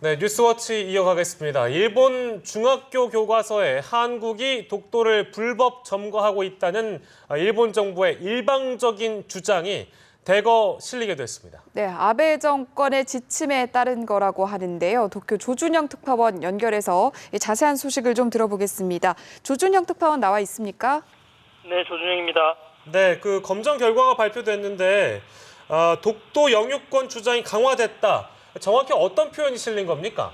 네, 뉴스워치 이어가겠습니다. 일본 중학교 교과서에 한국이 독도를 불법 점거하고 있다는 일본 정부의 일방적인 주장이 대거 실리게 됐습니다. 네, 아베 정권의 지침에 따른 거라고 하는데요. 도쿄 조준영 특파원 연결해서 자세한 소식을 좀 들어보겠습니다. 조준영 특파원 나와 있습니까? 네, 조준영입니다. 네, 그 검정 결과가 발표됐는데 독도 영유권 주장이 강화됐다. 정확히 어떤 표현이 실린 겁니까?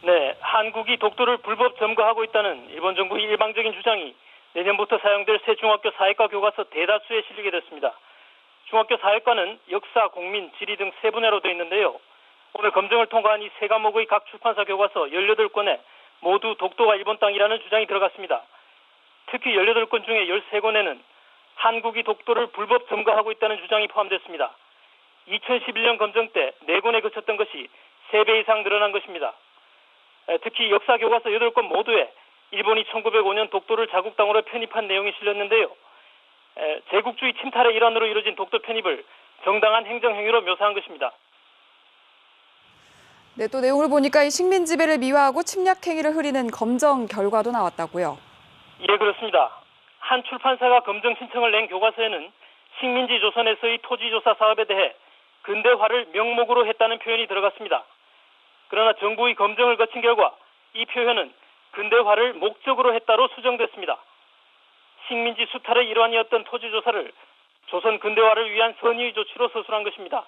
네, 한국이 독도를 불법 점거하고 있다는 일본 정부의 일방적인 주장이 내년부터 사용될 새 중학교 사회과 교과서 대다수에 실리게 됐습니다. 중학교 사회과는 역사, 공민, 지리 등 세 분야로 되어 있는데요. 오늘 검증을 통과한 이 세 과목의 각 출판사 교과서 18권에 모두 독도가 일본 땅이라는 주장이 들어갔습니다. 특히 18권 중에 13권에는 한국이 독도를 불법 점거하고 있다는 주장이 포함됐습니다. 2011년 검증 때 4권에 그쳤던 것이 3배 이상 늘어난 것입니다. 특히 역사 교과서 8권 모두에 일본이 1905년 독도를 자국 땅으로 편입한 내용이 실렸는데요. 제국주의 침탈의 일환으로 이루어진 독도 편입을 정당한 행정행위로 묘사한 것입니다. 네, 또 내용을 보니까 이 식민 지배를 미화하고 침략 행위를 흐리는 검정 결과도 나왔다고요. 예, 그렇습니다. 한 출판사가 검증 신청을 낸 교과서에는 식민지 조선에서의 토지조사 사업에 대해 근대화를 명목으로 했다는 표현이 들어갔습니다. 그러나 정부의 검증을 거친 결과 이 표현은 근대화를 목적으로 했다로 수정됐습니다. 식민지 수탈의 일환이었던 토지조사를 조선 근대화를 위한 선의의 조치로 서술한 것입니다.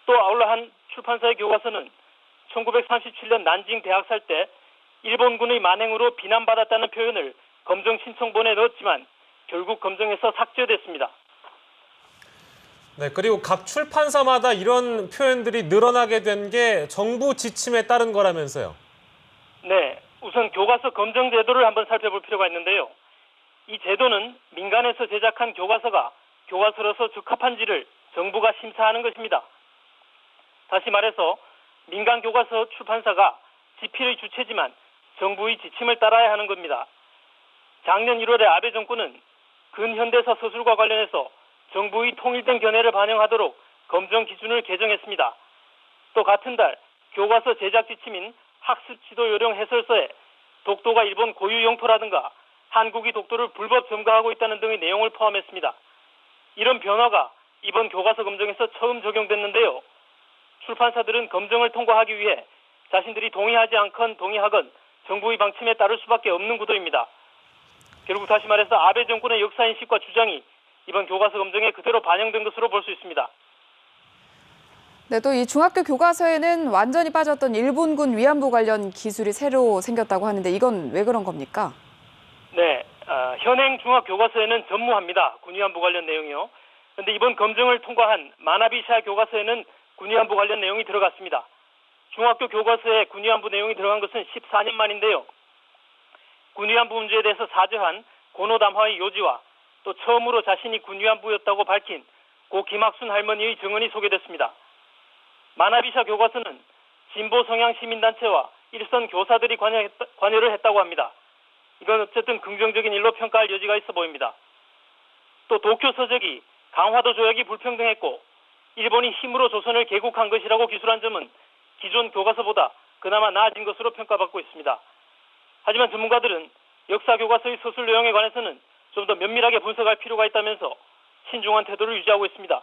또 아울러 한 출판사의 교과서는 1937년 난징 대학살 때 일본군의 만행으로 비난받았다는 표현을 검증 신청본에 넣었지만 결국 검증에서 삭제됐습니다. 네, 그리고 각 출판사마다 이런 표현들이 늘어나게 된 게 정부 지침에 따른 거라면서요. 네, 우선 교과서 검증 제도를 한번 살펴볼 필요가 있는데요. 이 제도는 민간에서 제작한 교과서가 교과서로서 적합한지를 정부가 심사하는 것입니다. 다시 말해서 민간 교과서 출판사가 집필의 주체지만 정부의 지침을 따라야 하는 겁니다. 작년 1월에 아베 정권은 근현대사 서술과 관련해서 정부의 통일된 견해를 반영하도록 검증 기준을 개정했습니다. 또 같은 달 교과서 제작 지침인 학습 지도 요령 해설서에 독도가 일본 고유 영토라든가 한국이 독도를 불법 점거하고 있다는 등의 내용을 포함했습니다. 이런 변화가 이번 교과서 검증에서 처음 적용됐는데요. 출판사들은 검증을 통과하기 위해 자신들이 동의하지 않건 동의하건 정부의 방침에 따를 수밖에 없는 구도입니다. 결국 다시 말해서 아베 정권의 역사인식과 주장이 이번 교과서 검증에 그대로 반영된 것으로 볼 수 있습니다. 네, 또 이 중학교 교과서에는 완전히 빠졌던 일본군 위안부 관련 기술이 새로 생겼다고 하는데 이건 왜 그런 겁니까? 네, 현행 중학 교과서에는 전무합니다. 군 위안부 관련 내용이요. 그런데 이번 검증을 통과한 마나비샤 교과서에는 군 위안부 관련 내용이 들어갔습니다. 중학교 교과서에 군 위안부 내용이 들어간 것은 14년 만인데요. 군 위안부 문제에 대해서 사죄한 고노 담화의 요지와 또 처음으로 자신이 군 위안부였다고 밝힌 고 김학순 할머니의 증언이 소개됐습니다. 마나비샤 교과서는 진보 성향 시민단체와 일선 교사들이 관여를 했다고 합니다. 이건 어쨌든 긍정적인 일로 평가할 여지가 있어 보입니다. 또 도쿄 서적이 강화도 조약이 불평등했고 일본이 힘으로 조선을 개국한 것이라고 기술한 점은 기존 교과서보다 그나마 나아진 것으로 평가받고 있습니다. 하지만 전문가들은 역사 교과서의 서술 내용에 관해서는 좀 더 면밀하게 분석할 필요가 있다면서 신중한 태도를 유지하고 있습니다.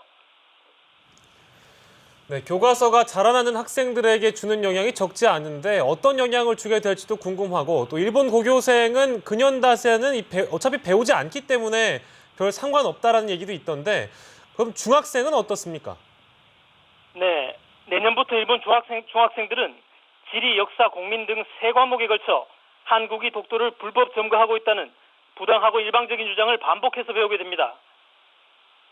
네, 교과서가 자라나는 학생들에게 주는 영향이 적지 않은데 어떤 영향을 주게 될지도 궁금하고 또 일본 고교생은 근현대사는 어차피 배우지 않기 때문에 별 상관없다라는 얘기도 있던데 그럼 중학생은 어떻습니까? 네, 내년부터 일본 중학생들은 지리, 역사, 공민 등 세 과목에 걸쳐 한국이 독도를 불법 점거하고 있다는 부당하고 일방적인 주장을 반복해서 배우게 됩니다.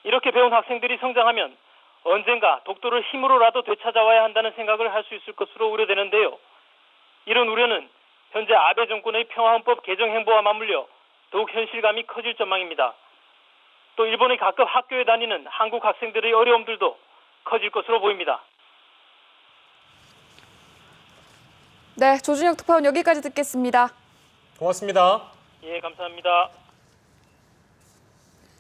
이렇게 배운 학생들이 성장하면 언젠가 독도를 힘으로라도 되찾아와야 한다는 생각을 할 수 있을 것으로 우려되는데요. 이런 우려는 현재 아베 정권의 평화헌법 개정 행보와 맞물려 더욱 현실감이 커질 전망입니다. 또 일본의 각급 학교에 다니는 한국 학생들의 어려움들도 커질 것으로 보입니다. 네, 조준영 특파원 여기까지 듣겠습니다. 고맙습니다. 예, 감사합니다.